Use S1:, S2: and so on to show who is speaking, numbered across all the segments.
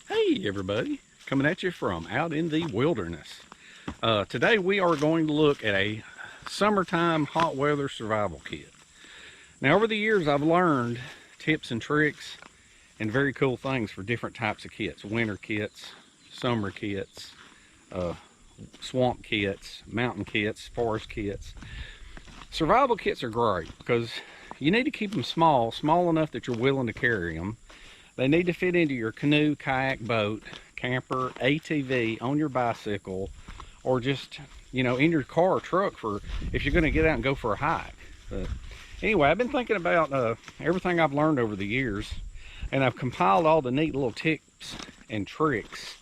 S1: Hey everybody, coming at you from out in the wilderness. Today we are going to look at a summertime hot weather survival kit. Now over the years I've learned tips and tricks and very cool things for different types of kits. Winter kits, summer kits, swamp kits, mountain kits, forest kits. Survival kits are great because you need to keep them small enough that you're willing to carry them. They need to fit into your canoe, kayak, boat, camper, ATV, on your bicycle, or just, in your car or truck for if you're going to get out and go for a hike. But anyway, I've been thinking about everything I've learned over the years, and I've compiled all the neat little tips and tricks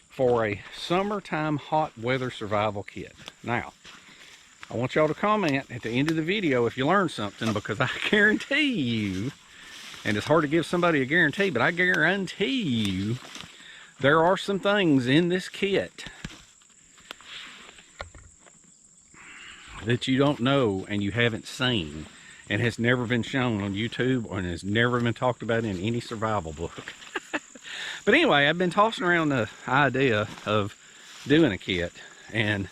S1: for a summertime hot weather survival kit. Now, I want y'all to comment at the end of the video if you learned something, because I guarantee you, and it's hard to give somebody a guarantee, but I guarantee you there are some things in this kit that you don't know and you haven't seen and has never been shown on YouTube and has never been talked about in any survival book. But anyway, I've been tossing around the idea of doing a kit, and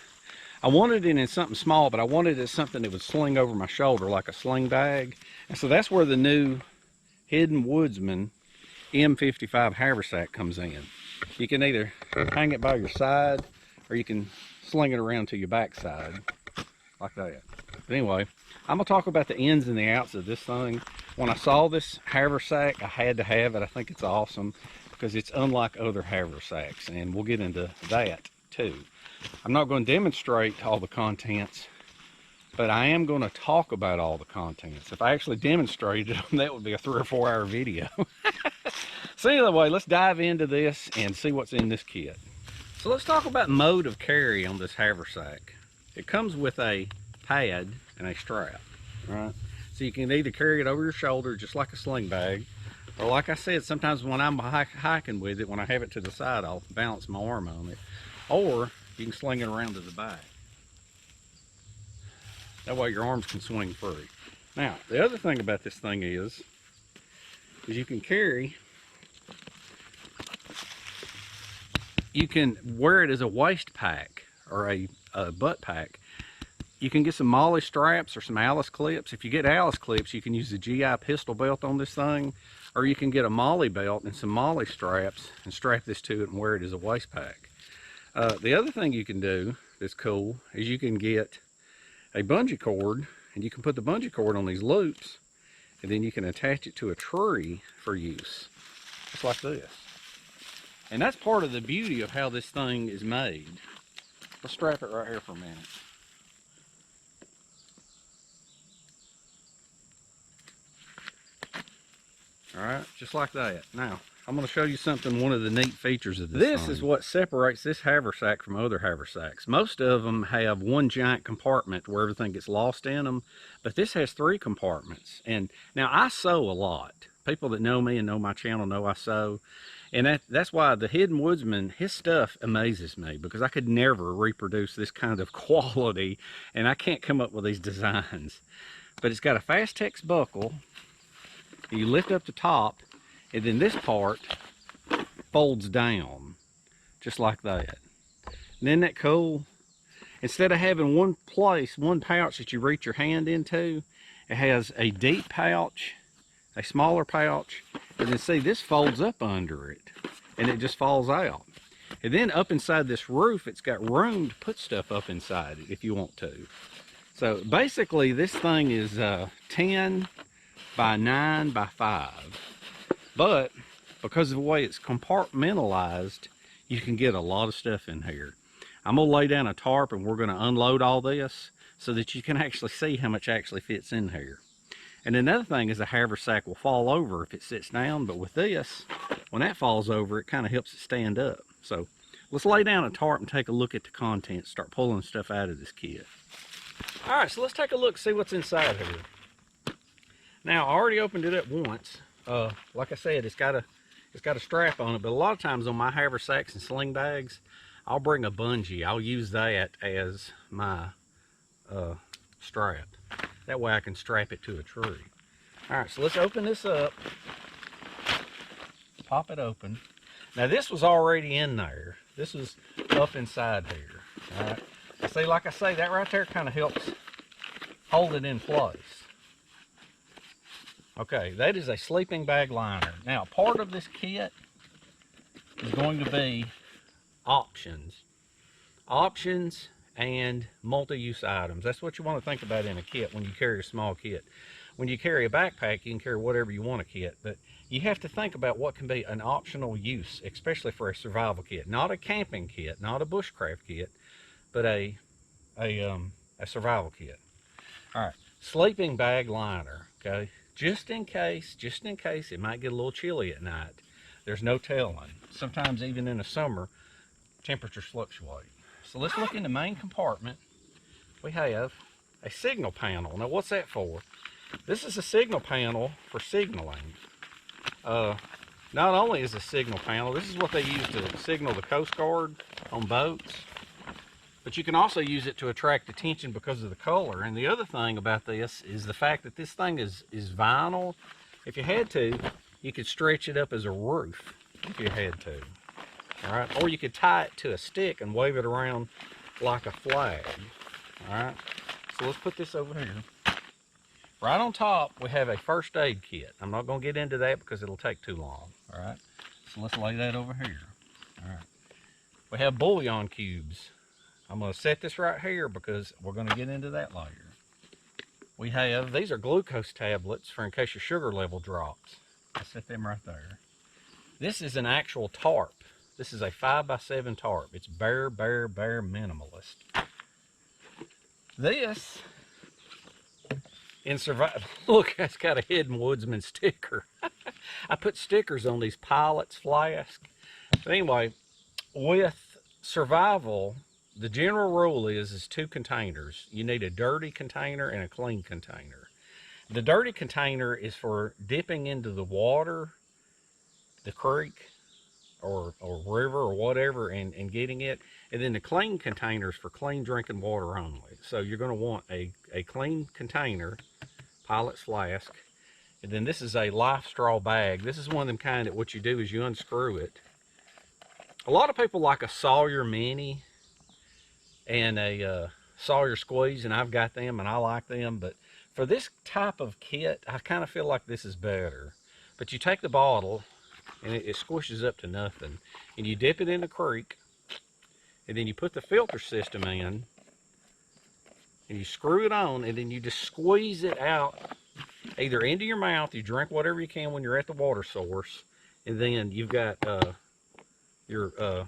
S1: I wanted it in something small, but I wanted it something that would sling over my shoulder like a sling bag. And so that's where the new Hidden Woodsmen M55 Haversack comes in. You can either hang it by your side or you can sling it around to your backside like that. But anyway, I'm gonna talk about the ins and the outs of this thing. When I saw this haversack, I had to have it. I think it's awesome because it's unlike other haversacks, and we'll get into that too. I'm not going to demonstrate all the contents, but I am going to talk about all the contents. If I actually demonstrated them, that would be a 3 or 4 hour video. So anyway, let's dive into this and see what's in this kit. So let's talk about mode of carry on this haversack. It comes with a pad and a strap, right? So you can either carry it over your shoulder just like a sling bag, or like I said, sometimes when I'm hiking with it, when I have it to the side, I'll balance my arm on it, or you can sling it around to the back. That way your arms can swing free. Now, the other thing about this thing is you can carry, you can wear it as a waist pack or a butt pack. You can get some Molly straps or some Alice clips. If you get Alice clips, you can use the GI pistol belt on this thing, or you can get a Molly belt and some Molly straps and strap this to it and wear it as a waist pack. The other thing you can do that's cool is you can get a bungee cord, and you can put the bungee cord on these loops, and then you can attach it to a tree for use, just like this. And that's part of the beauty of how this thing is made. Let's strap it right here for a minute. All right, just like that. Now, I'm going to show you something, one of the neat features of this thing. This is what separates this haversack from other haversacks. Most of them have one giant compartment where everything gets lost in them, but this has 3 compartments. And now I sew a lot. People that know me and know my channel know I sew. And that's why the Hidden Woodsman, his stuff amazes me, because I could never reproduce this kind of quality, and I can't come up with these designs. But it's got a Fastex buckle. You lift up the top, and then this part folds down, just like that. And isn't that cool? Instead of having one place, one pouch that you reach your hand into, it has a deep pouch, a smaller pouch, and then see, this folds up under it, and it just falls out. And then up inside this roof, it's got room to put stuff up inside it if you want to. So basically, this thing is 10 by 9 by 5. But because of the way it's compartmentalized, you can get a lot of stuff in here. I'm going to lay down a tarp and we're going to unload all this so that you can actually see how much actually fits in here. And another thing is the haversack will fall over if it sits down, but with this, when that falls over, it kind of helps it stand up. So let's lay down a tarp and take a look at the contents, start pulling stuff out of this kit. All right, so let's take a look, see what's inside here. Now, I already opened it up once. Like I said, it's got a strap on it, but a lot of times on my haversacks and sling bags, I'll bring a bungee. I'll use that as my strap. That way I can strap it to a tree. All right, so let's open this up. Pop it open. Now this was already in there. This was up inside here. All right. See, like I say, that right there kind of helps hold it in place. Okay, that is a sleeping bag liner. Now, part of this kit is going to be options. Options and multi-use items. That's what you want to think about in a kit when you carry a small kit. When you carry a backpack, you can carry whatever you want a kit, but you have to think about what can be an optional use, especially for a survival kit. Not a camping kit, not a bushcraft kit, but a survival kit. All right, sleeping bag liner, okay? Just in case it might get a little chilly at night. There's no telling. Sometimes even in the summer, temperatures fluctuate. So let's look in the main compartment. We have a signal panel. Now what's that for? This is a signal panel for signaling. Not only is a signal panel, this is what they use to signal the Coast Guard on boats, but you can also use it to attract attention because of the color. And the other thing about this is the fact that this thing is vinyl. If you had to, you could stretch it up as a roof if you had to. All right, or you could tie it to a stick and wave it around like a flag. All right, so let's put this over here. Right on top, we have a first aid kit. I'm not going to get into that because it'll take too long. All right, so let's lay that over here. All right, we have bouillon cubes. I'm going to set this right here because we're going to get into that later. We have, these are glucose tablets for in case your sugar level drops. I'll set them right there. This is an actual tarp. This is a 5x7 tarp. It's bare minimalist. This, in survival, look, it's got a Hidden Woodsmen sticker. I put stickers on these pilots' flasks. But anyway, with survival, the general rule is 2 containers. You need a dirty container and a clean container. The dirty container is for dipping into the water, the creek, or river or whatever, and getting it. And then the clean container is for clean drinking water only. So you're going to want a clean container, pilot's flask. And then this is a life straw bag. This is one of them kind that what you do is you unscrew it. A lot of people like a Sawyer Mini and a Sawyer Squeeze, and I've got them and I like them, but for this type of kit, I kind of feel like this is better. But you take the bottle and it squishes up to nothing, and you dip it in the creek, and then you put the filter system in, and you screw it on, and then you just squeeze it out either into your mouth. You drink whatever you can when you're at the water source, and then you've got your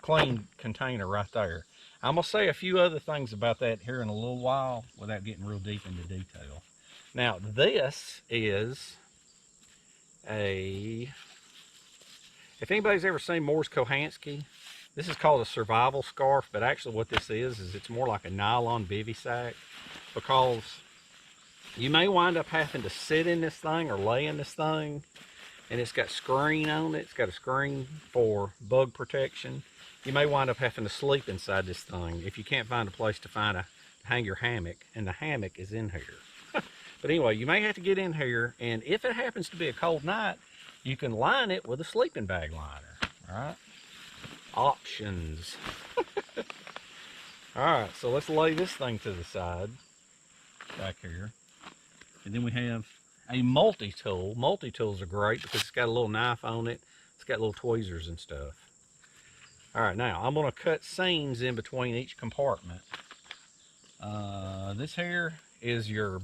S1: clean container right there. I'm going to say a few other things about that here in a little while without getting real deep into detail. Now, this is if anybody's ever seen Morse Kohansky, this is called a survival scarf, but actually what this is it's more like a nylon bivy sack, because you may wind up having to sit in this thing or lay in this thing, and it's got screen on it. It's got a screen for bug protection. You may wind up having to sleep inside this thing if you can't find a place to hang your hammock, and the hammock is in here. But anyway, you may have to get in here, and if it happens to be a cold night, you can line it with a sleeping bag liner. All right, options. All right, so let's lay this thing to the side back here, and then we have a multi-tool. Multi-tools are great because it's got a little knife on it. It's got little tweezers and stuff. All right, now I'm going to cut seams in between each compartment. This here is your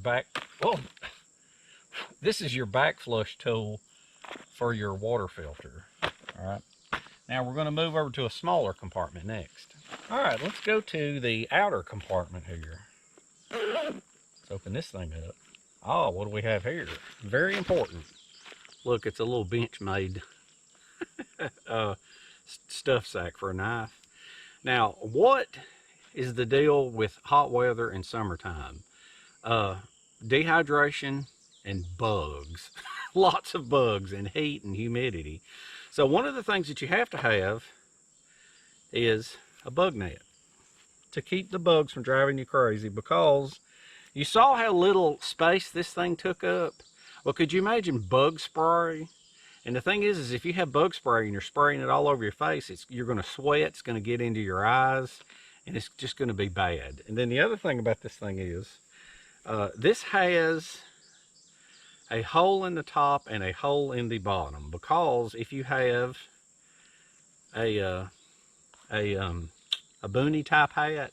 S1: this is your back flush tool for your water filter. All right, now we're going to move over to a smaller compartment next. All right, let's go to the outer compartment here. Let's open this thing up. Oh, what do we have here? Very important. Look, it's a little bench made stuff sack for a knife. Now, what is the deal with hot weather and summertime? Dehydration and bugs. Lots of bugs and heat and humidity. So one of the things that you have to have is a bug net to keep the bugs from driving you crazy, because you saw how little space this thing took up. Well, could you imagine bug spray And the thing is if you have bug spray and you're spraying it all over your face, you're going to sweat, it's going to get into your eyes, and it's just going to be bad. And then the other thing about this thing is, this has a hole in the top and a hole in the bottom, because if you have a boonie type hat,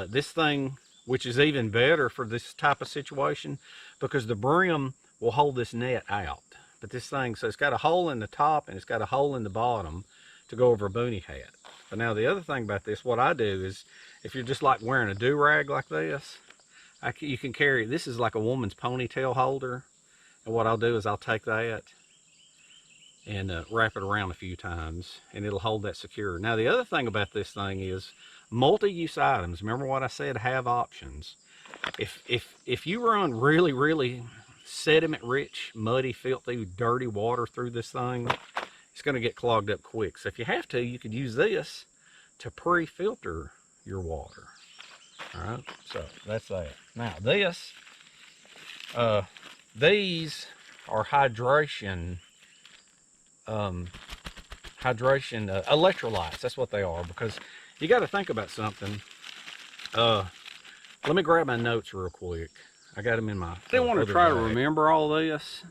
S1: this thing, which is even better for this type of situation, because the brim will hold this net out. But this thing, so it's got a hole in the top and it's got a hole in the bottom to go over a boonie hat. But now the other thing about this, what I do is, if you're just like wearing a do-rag like this, you can carry, this is like a woman's ponytail holder. And what I'll do is I'll take that and wrap it around a few times, and it'll hold that secure. Now the other thing about this thing is multi-use items. Remember what I said, have options. If you run really sediment rich, muddy, filthy, dirty water through this thing, it's going to get clogged up quick. So if you have to, you could use this to pre-filter your water. All right, so that's that. Now this, these are hydration electrolytes. That's what they are, because you got to think about something. Let me grab my notes real quick. I got them in my, I didn't want to try to remember all this,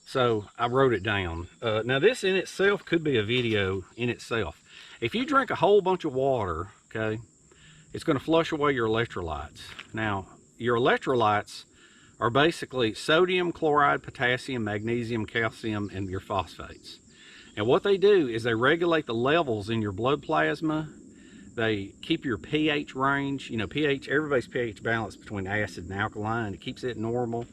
S1: so I wrote it down. Now this in itself could be a video in itself. If you drink a whole bunch of water, okay, it's going to flush away your electrolytes. Now your electrolytes are basically sodium, chloride, potassium, magnesium, calcium, and your phosphates. And what they do is they regulate the levels in your blood plasma. They keep your pH range. You know, pH, everybody's pH balance between acid and alkaline. It keeps it normal.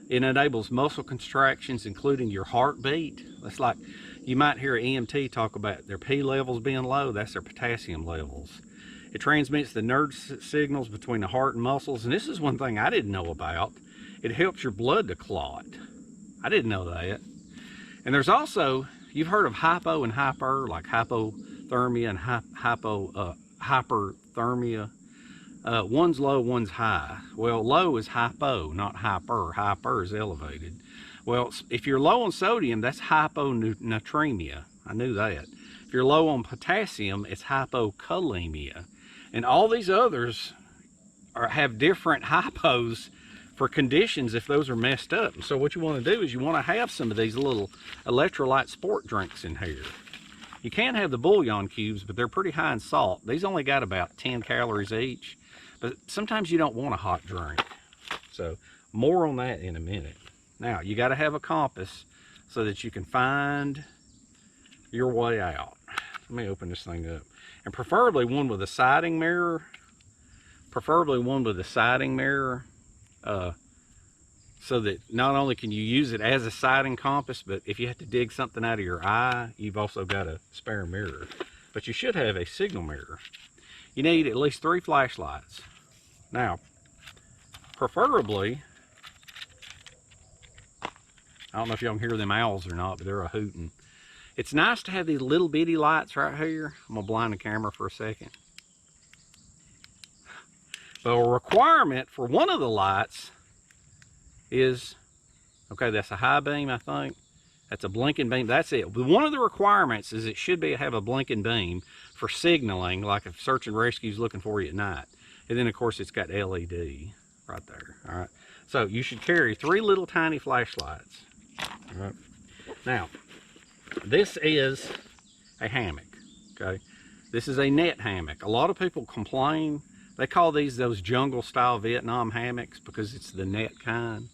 S1: It enables muscle contractions, including your heartbeat. That's like, you might hear an EMT talk about their P levels being low. That's their potassium levels. It transmits the nerve signals between the heart and muscles. And this is one thing I didn't know about. It helps your blood to clot. I didn't know that. And there's also, you've heard of hypo and hyper, like hypothermia and hyperthermia. One's low, one's high. Well, low is hypo, not hyper. Hyper is elevated. Well, if you're low on sodium, that's hyponatremia. I knew that. If you're low on potassium, it's hypokalemia. And all these others have different hypos for conditions if those are messed up. And so what you want to do is you want to have some of these little electrolyte sport drinks in here. You can have the bouillon cubes, but they're pretty high in salt. These only got about 10 calories each, but sometimes you don't want a hot drink. So more on that in a minute. Now you got to have a compass so that you can find your way out. Let me open this thing up. And preferably one with a siding mirror. So that not only can you use it as a siding compass, but if you have to dig something out of your eye, you've also got a spare mirror. But you should have a signal mirror. You need at least 3 flashlights. Now, preferably, I don't know if y'all can hear them owls or not, but they're a hooting. It's nice to have these little bitty lights right here. I'm gonna blind the camera for a second. But a requirement for one of the lights is, okay, that's a high beam, I think. That's a blinking beam, that's it. But one of the requirements is it should have a blinking beam for signaling, like if search and rescue is looking for you at night. And then of course it's got LED right there, all right? So you should carry 3 little tiny flashlights, all right? Now, this is a hammock, okay? This is a net hammock. A lot of people complain. They call those jungle style Vietnam hammocks because it's the net kind.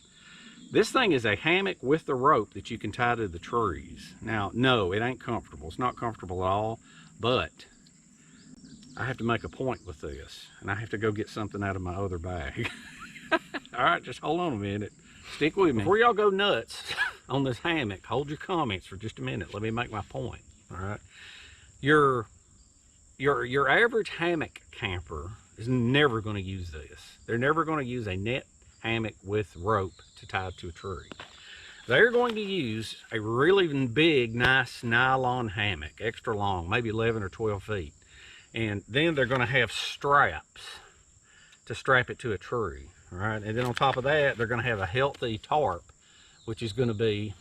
S1: This thing is a hammock with the rope that you can tie to the trees. Now, no, it ain't comfortable. It's not comfortable at all, but I have to make a point with this, and I have to go get something out of my other bag. All right, just hold on a minute. Stick with me. Before y'all go nuts on this hammock, hold your comments for just a minute. Let me make my point, all right? Your average hammock camper is never going to use this. They're never going to use a net hammock with rope to tie to a tree. They're going to use a really big, nice nylon hammock, extra long, maybe 11 or 12 feet. And then they're going to have straps to strap it to a tree, all right? And then on top of that, they're going to have a healthy tarp, which is going to be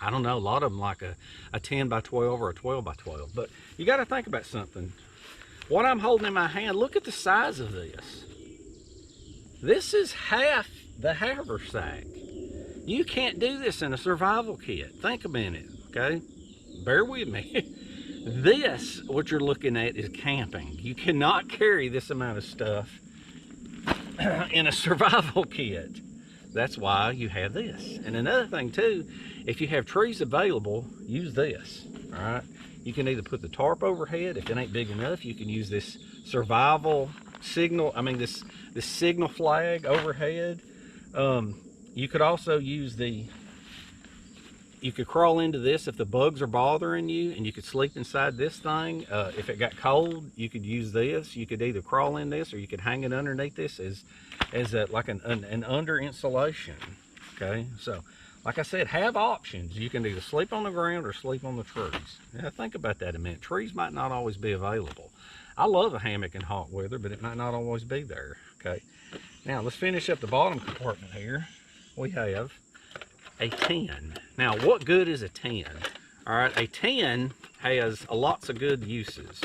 S1: I don't know, a lot of them like a 10 by 12 or a 12 by 12. But you got to think about something. What I'm holding in my hand, look at the size of this. This is half the haversack. You can't do this in a survival kit. Think a minute, okay? Bear with me. This, what you're looking at, is camping. You cannot carry this amount of stuff in a survival kit. That's why you have this. And another thing too, if you have trees available, use this, all right? You can either put the tarp overhead. If it ain't big enough, you can use this survival signal, this signal flag overhead. You could also use you could crawl into this if the bugs are bothering you, and you could sleep inside this thing. If it got cold, you could use this. You could either crawl in this, or you could hang it underneath this as like an under insulation. Okay, so like I said, have options. You can either sleep on the ground or sleep on the trees. Now think about that a minute. Trees might not always be available. I love a hammock in hot weather, but it might not always be there. Okay, now let's finish up the bottom compartment here. We have a 10. Now, what good is a 10? All right, a 10 has lots of good uses.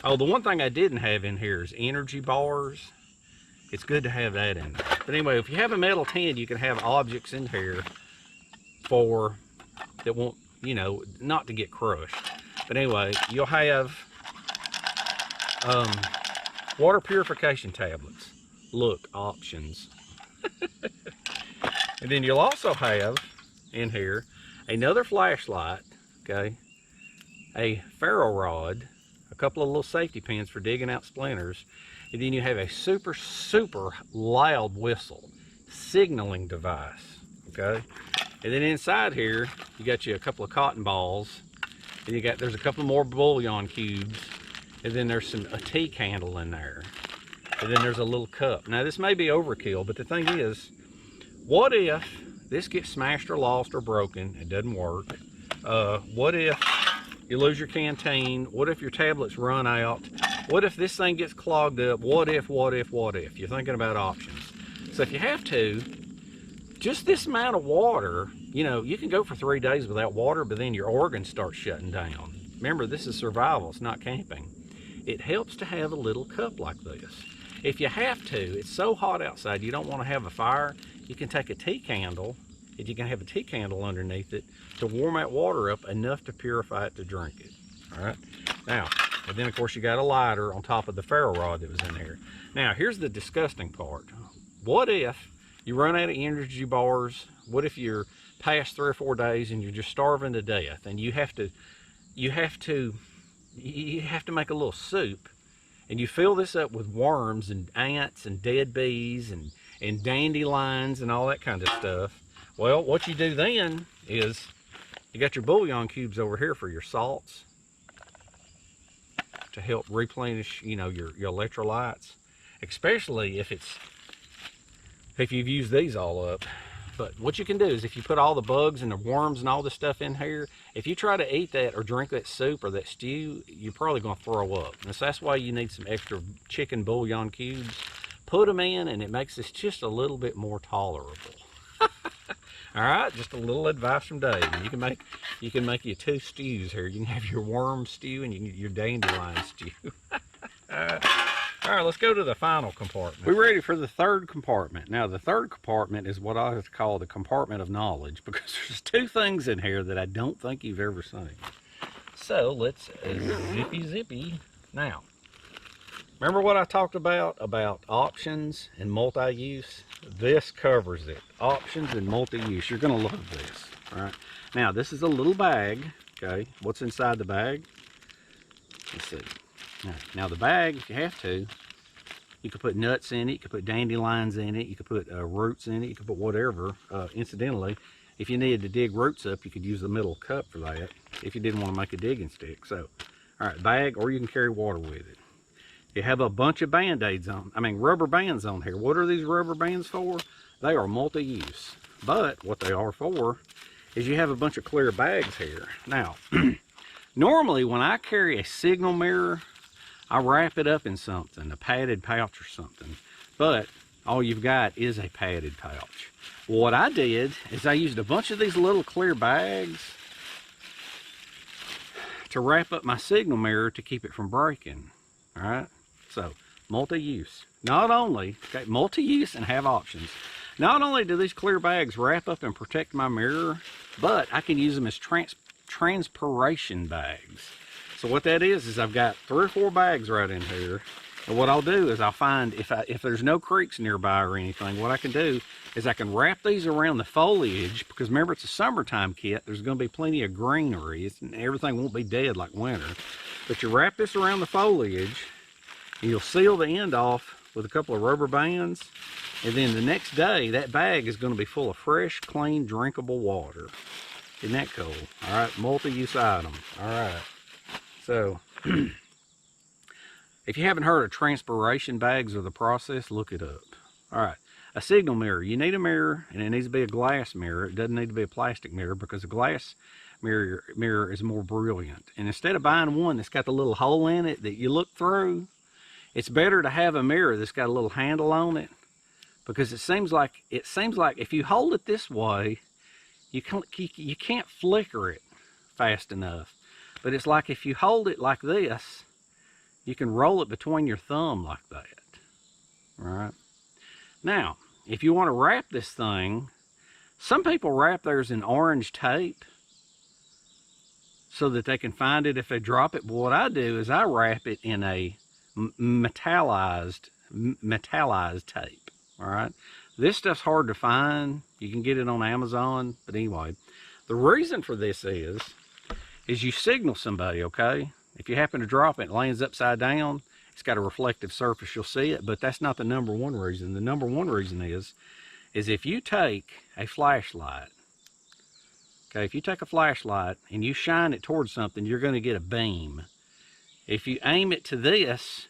S1: Oh, the one thing I didn't have in here is energy bars. It's good to have that in there. But anyway, if you have a metal 10, you can have objects in here that won't, not to get crushed. But anyway, you'll have water purification tablets. Look, options. And then you'll also have in here another flashlight, okay, a ferro rod, a couple of little safety pins for digging out splinters, and then you have a super, super loud whistle, signaling device, okay? And then inside here, you got you a couple of cotton balls, and there's a couple more bouillon cubes, and then there's a tea candle in there, and then there's a little cup. Now this may be overkill, but the thing is, what if this gets smashed or lost or broken? It doesn't work. What if you lose your canteen? What if your tablets run out? What if this thing gets clogged up? What if? You're thinking about options. So if you have to, just this amount of water, you can go for 3 days without water, but then your organs start shutting down. Remember, this is survival, it's not camping. It helps to have a little cup like this. If you have to, it's so hot outside, you don't want to have a fire, you can take a tea candle, if you can have a tea candle underneath it, to warm that water up enough to purify it to drink it. All right. Now, and then of course you got a lighter on top of the ferro rod that was in there. Now, here's the disgusting part. What if you run out of energy bars? What if you're past 3 or 4 days and you're just starving to death, and you have to make a little soup, and you fill this up with worms and ants and dead bees and dandelions and all that kind of stuff? Well, what you do then is you got your bouillon cubes over here for your salts to help replenish, your electrolytes, especially if you've used these all up. But what you can do is, if you put all the bugs and the worms and all this stuff in here, if you try to eat that or drink that soup or that stew, you're probably going to throw up. And so that's why you need some extra chicken bouillon cubes. Put them in, and it makes this just a little bit more tolerable. All right, just a little advice from Dave. You can make you 2 stews here. You can have your worm stew and your dandelion stew. All right, let's go to the final compartment. We're ready for the third compartment. Now, the third compartment is what I call the Compartment of Knowledge, because there's 2 things in here that I don't think you've ever seen. So let's zippy. Now, remember what I talked about options and multi-use? This covers it. Options and multi-use. You're going to love this. All right. Now, this is a little bag. Okay. What's inside the bag? Let's see. Now, the bag, if you have to, you could put nuts in it. You could put dandelions in it. You could put roots in it. You could put whatever. Incidentally, if you needed to dig roots up, you could use the middle cup for that if you didn't want to make a digging stick. So, all right, bag, or you can carry water with it. You have a bunch of band-aids rubber bands on here. What are these rubber bands for? They are multi-use. But what they are for is you have a bunch of clear bags here. Now, normally when I carry a signal mirror, I wrap it up in something, a padded pouch or something. But all you've got is a padded pouch. Well, what I did is I used a bunch of these little clear bags to wrap up my signal mirror to keep it from breaking. All right, so multi-use. Not only, okay, multi-use and have options. Not only do these clear bags wrap up and protect my mirror, but I can use them as transpiration bags. So what that is I've got 3 or 4 bags right in here. And what I'll do is I'll find, if there's no creeks nearby or anything, what I can do is I can wrap these around the foliage, because remember, it's a summertime kit. There's going to be plenty of greenery. Everything won't be dead like winter. But you wrap this around the foliage, and you'll seal the end off with a couple of rubber bands. And then the next day, that bag is going to be full of fresh, clean, drinkable water. Isn't that cool? All right, multi-use item. All right. So, if you haven't heard of transpiration bags or the process, look it up. All right, a signal mirror. You need a mirror, and it needs to be a glass mirror. It doesn't need to be a plastic mirror, because a glass mirror is more brilliant. And instead of buying one that's got the little hole in it that you look through, it's better to have a mirror that's got a little handle on it, because it seems like if you hold it this way, you can't flicker it fast enough. But it's like if you hold it like this, you can roll it between your thumb like that. All right. Now, if you want to wrap this thing, some people wrap theirs in orange tape so that they can find it if they drop it. But what I do is I wrap it in a metallized tape. All right. This stuff's hard to find. You can get it on Amazon. But anyway, the reason for this is you signal somebody, okay? If you happen to drop it and it lands upside down, it's got a reflective surface, you'll see it, but that's not the number one reason. The number one reason is if you take a flashlight, okay, if you take a flashlight and you shine it towards something, you're going to get a beam. If you aim it to this,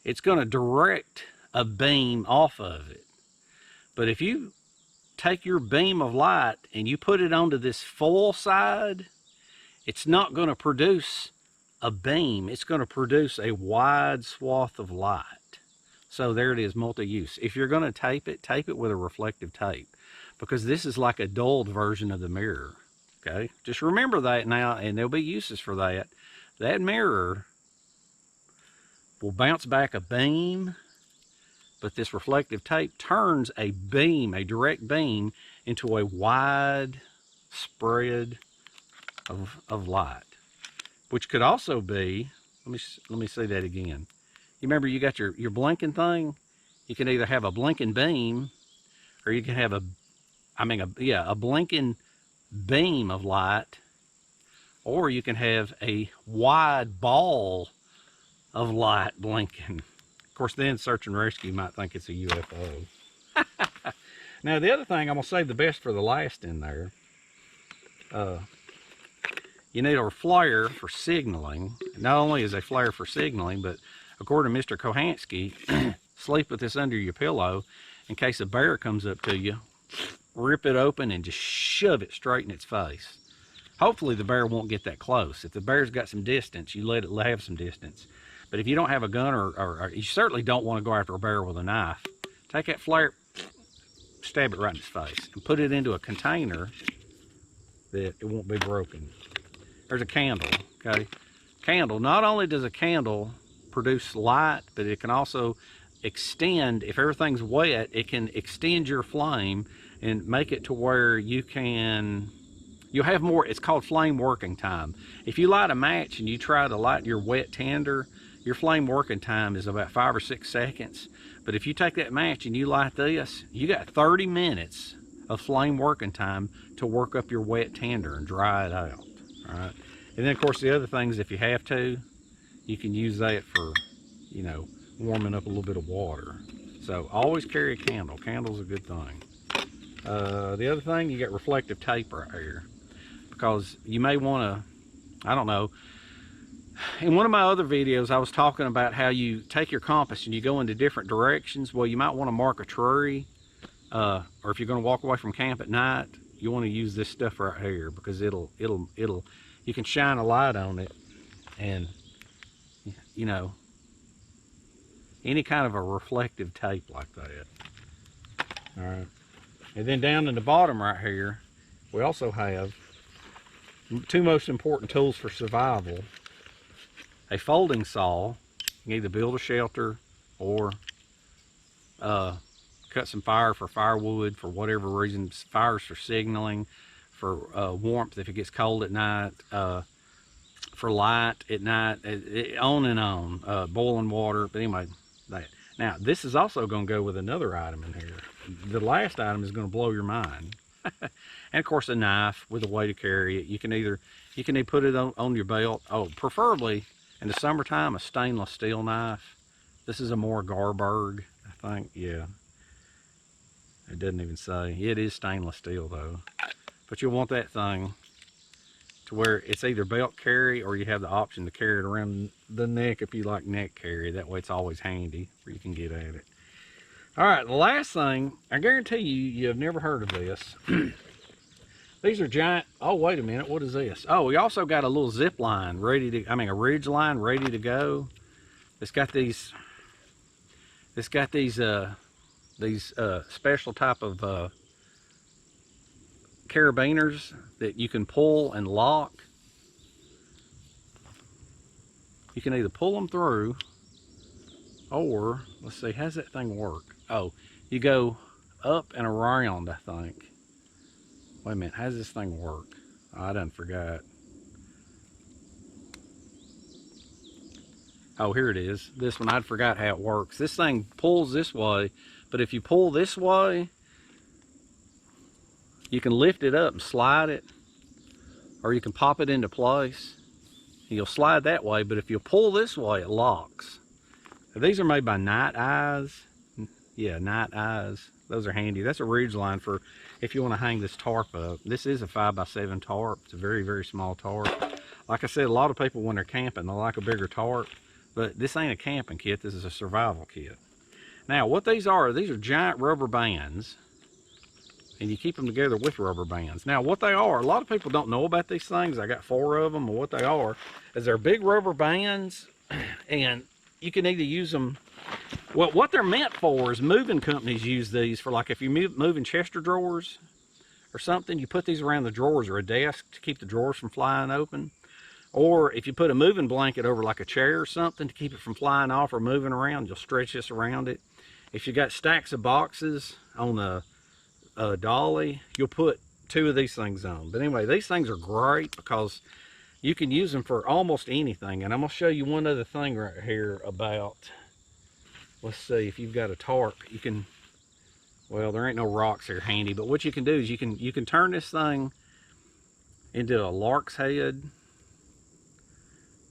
S1: it's going to direct a beam off of it. But if you take your beam of light and you put it onto this foil side, it's not going to produce a beam. It's going to produce a wide swath of light. So there it is, multi-use. If you're going to tape it with a reflective tape, because this is like a dulled version of the mirror. Okay, just remember that now, and there'll be uses for that. That mirror will bounce back a beam, but this reflective tape turns a beam, a direct beam, into a wide spread of light, which could also be, let me say that again. You remember you got your blinking thing? You can either have a blinking beam, or you can have a blinking beam of light, or you can have a wide ball of light blinking. Of course, then search and rescue might think it's a UFO. Now, the other thing, I'm going to save the best for the last in there. You need a flare for signaling. Not only is a flare for signaling, but according to Mr. Kohansky, sleep with this under your pillow in case a bear comes up to you. Rip it open and just shove it straight in its face. Hopefully the bear won't get that close. If the bear's got some distance, you let it have some distance. But if you don't have a gun, or you certainly don't want to go after a bear with a knife, take that flare, stab it right in its face, and put it into a container that it won't be broken. There's a candle, okay? Candle, not only does a candle produce light, but it can also extend, if everything's wet, it can extend your flame and make it to where you'll have more, it's called flame working time. If you light a match and you try to light your wet tinder, your flame working time is about 5 or 6 seconds. But if you take that match and you light this, you got 30 minutes of flame working time to work up your wet tinder and dry it out. All right. And then, of course, the other things, if you have to, you can use that for, you know, warming up a little bit of water. So always carry a candle. Candle's a good thing. The other thing, you got reflective tape right here, because you may want to, I don't know, in one of my other videos, I was talking about how you take your compass and you go into different directions. Well, you might want to mark a tree, or if you're going to walk away from camp at night, you want to use this stuff right here, because you can shine a light on it, and you know, any kind of a reflective tape like that. All right. And then down in the bottom right here, we also have two most important tools for survival. A folding saw. You can either build a shelter or cut some fire for firewood for whatever reason. Fires for signaling, for warmth if it gets cold at night, for light at night, on and on. Boiling water, but anyway, that. Now, this is also going to go with another item in here. The last item is going to blow your mind. And of course, a knife with a way to carry it. You can either put it on your belt. Oh, preferably in the summertime, a stainless steel knife. This is a more Garberg, I think. Yeah. It doesn't even say. It is stainless steel though. But you'll want that thing to where it's either belt carry or you have the option to carry it around the neck if you like neck carry. That way it's always handy where you can get at it. All right, the last thing, I guarantee you have never heard of this. These are giant, oh, wait a minute, what is this? Oh, we also got a little zip line ready to, a ridge line ready to go. It's got these special type of carabiners that you can pull and lock. You can either pull them through or, let's see, how's that thing work? Oh, you go up and around, I think. Wait a minute, how does this thing work? Oh, I done forgot. Oh, here it is. This one, I'd forgot how it works. This thing pulls this way, but if you pull this way, you can lift it up and slide it, or you can pop it into place. You'll slide that way, but if you pull this way, it locks. Now, these are made by Night Eyes. Yeah, Night Eyes. Those are handy. That's a ridge line for if you want to hang this tarp up. This is a 5x7 tarp. It's a very, very small tarp. Like I said, a lot of people when they're camping, they like a bigger tarp, but this ain't a camping kit. This is a survival kit. Now, what these are giant rubber bands, and you keep them together with rubber bands. Now, what they are, a lot of people don't know about these things. I got 4 of them, and what they are is they're big rubber bands, and you can either use them. Well, what they're meant for is moving companies use these for, like if you're moving Chester drawers or something, you put these around the drawers or a desk to keep the drawers from flying open. Or if you put a moving blanket over like a chair or something to keep it from flying off or moving around, you'll stretch this around it. If you got stacks of boxes on a dolly, you'll put 2 of these things on. But anyway, these things are great because you can use them for almost anything. And I'm going to show you one other thing right here about, let's see, if you've got a tarp, you can, well, there ain't no rocks here handy, but what you can do is you can turn this thing into a lark's head.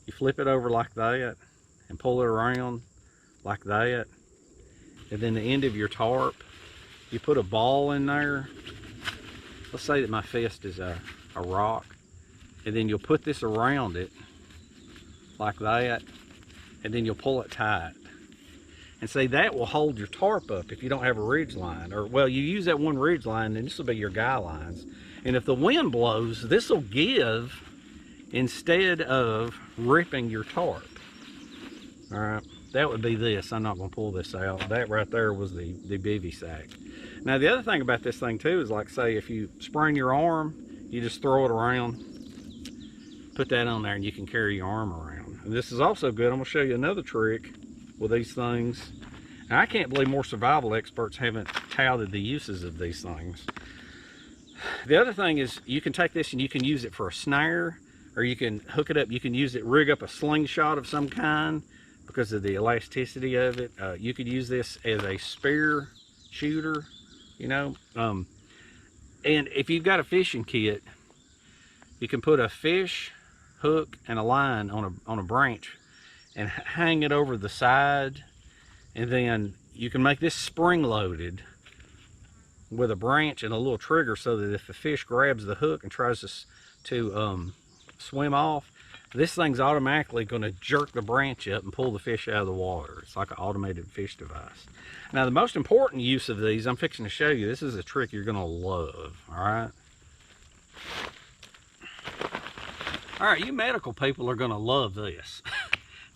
S1: You flip it over like that and pull it around like that. And then the end of your tarp, you put a ball in there. Let's say that my fist is a rock. And then you'll put this around it like that. And then you'll pull it tight. And see, that will hold your tarp up if you don't have a ridge line. Or, well, you use that one ridge line, and this will be your guy lines. And if the wind blows, this will give instead of ripping your tarp. All right, that would be this. I'm not going to pull this out. That right there was the bivy sack. Now, the other thing about this thing, too, is like, say, if you sprain your arm, you just throw it around, put that on there, and you can carry your arm around. And this is also good. I'm going to show you another trick with these things. Now, I can't believe more survival experts haven't touted the uses of these things. The other thing is you can take this and you can use it for a snare, or you can hook it up. You can use it, rig up a slingshot of some kind because of the elasticity of it. You could use this as a spear shooter, you know. And if you've got a fishing kit, you can put a fish hook and a line on a branch and hang it over the side, and then you can make this spring loaded with a branch and a little trigger so that if the fish grabs the hook and tries to swim off, this thing's automatically going to jerk the branch up and pull the fish out of the water. It's like an automated fish device. Now, the most important use of these, I'm fixing to show you. This is a trick you're going to love, all right? All right, you medical people are going to love this.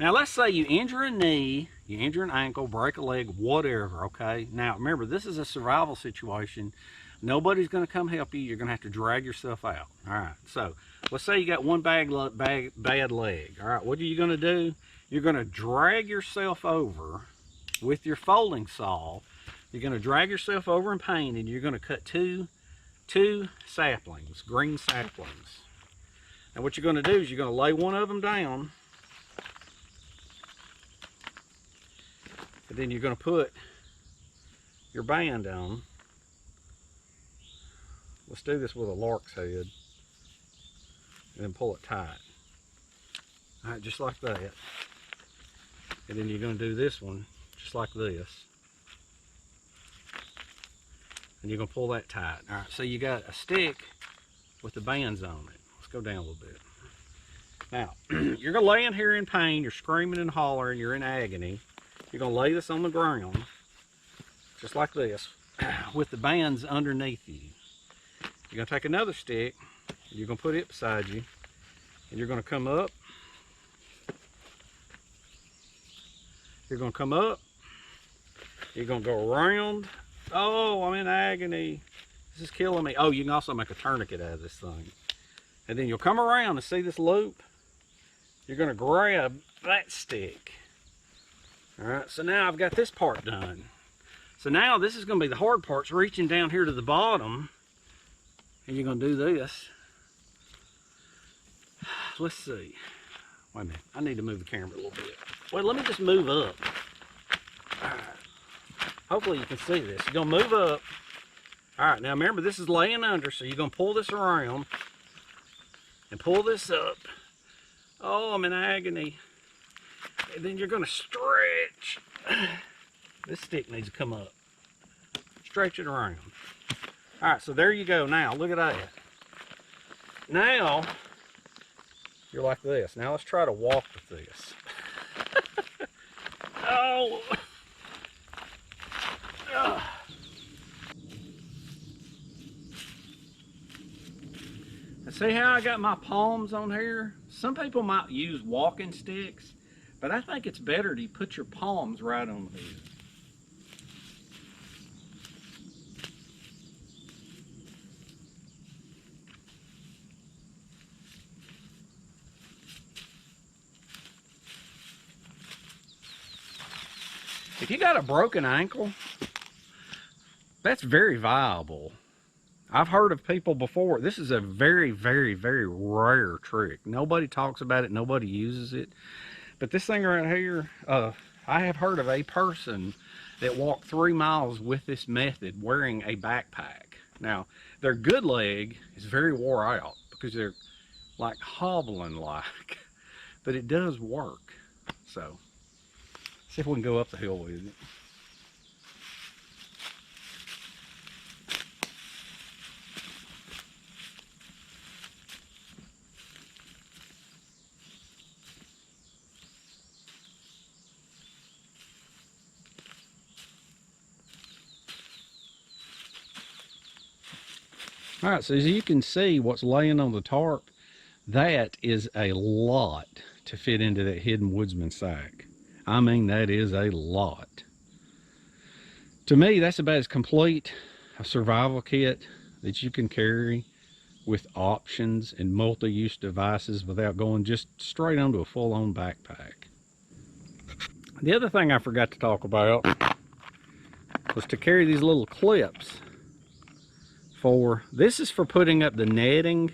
S1: Now let's say you injure a knee, you injure an ankle, break a leg, whatever, okay? Now remember, this is a survival situation. Nobody's gonna come help you. You're gonna have to drag yourself out. All right, so let's say you got one bad leg. All right, what are you gonna do? You're gonna drag yourself over with your folding saw. You're gonna drag yourself over in pain, and you're gonna cut two saplings, green saplings. And what you're gonna do is you're gonna lay one of them down, and then you're gonna put your band on. Let's do this with a lark's head, and then pull it tight. All right, just like that. And then you're going to do this one just like this, and you're going to pull that tight. All right, so you got a stick with the bands on it. Let's go down a little bit. Now, you're going to lay in here in pain. You're screaming and hollering. You're in agony. You're going to lay this on the ground just like this with the bands underneath you. You're going to take another stick, and you're going to put it beside you, and you're going to come up. You're going to come up. You're going to go around. Oh, I'm in agony. This is killing me. Oh, you can also make a tourniquet out of this thing. And then you'll come around and see this loop. You're going to grab that stick. All right, so now I've got this part done. So now this is going to be the hard part. It's reaching down here to the bottom. And you're going to do this. Let's see. Wait a minute. I need to move the camera a little bit. Wait, let me just move up. All right. Hopefully you can see this. You're going to move up. All right. Now remember, this is laying under, so you're going to pull this around and pull this up. Oh, I'm in agony. And then you're going to stretch. This stick needs to come up. Stretch it around. All right, so there you go. Now, look at that. Now, you're like this. Now, let's try to walk with this. Oh! And see how I got my palms on here? Some people might use walking sticks, but I think it's better to put your palms right on here. If you got a broken ankle, that's very viable. I've heard of people before. This is a very, very, very rare trick. Nobody talks about it. Nobody uses it. But this thing right here, I have heard of a person that walked 3 miles with this method wearing a backpack. Now, their good leg is very wore out because they're like hobbling like, but it does work. So, see if we can go up the hill with it. All right, so as you can see what's laying on the tarp, that is a lot to fit into that Hidden Woodsman sack. I mean, that is a lot. To me, that's about as complete a survival kit that you can carry with options and multi-use devices without going just straight onto a full-on backpack. The other thing I forgot to talk about was to carry these little clips. This is for putting up the netting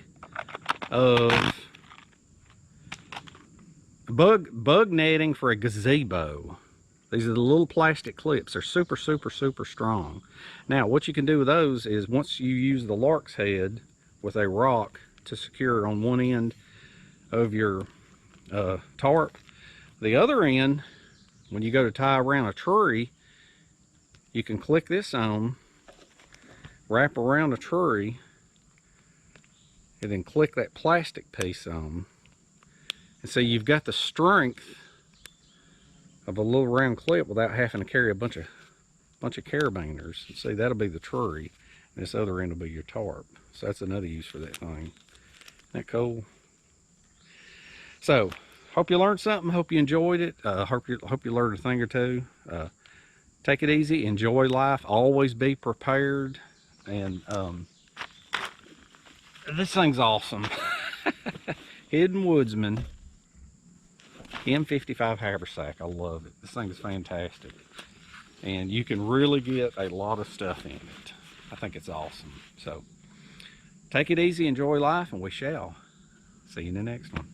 S1: of bug netting for a gazebo. These are the little plastic clips. They're super, super, super strong. Now, what you can do with those is once you use the lark's head with a rock to secure on one end of your tarp, the other end, when you go to tie around a tree, you can click this on, wrap around a tree, and then click that plastic piece on. And so you've got the strength of a little round clip without having to carry a bunch of carabiners. See, that'll be the tree, and this other end will be your tarp. So that's another use for that thing. Isn't that cool? So, hope you learned something. Hope you enjoyed it. Hope you learned a thing or two. Take it easy. Enjoy life. Always be prepared. And this thing's awesome. Hidden Woodsmen M55 Haversack. I love it. This thing is fantastic. And you can really get a lot of stuff in it. I think it's awesome. So take it easy, enjoy life, and we shall see you in the next one.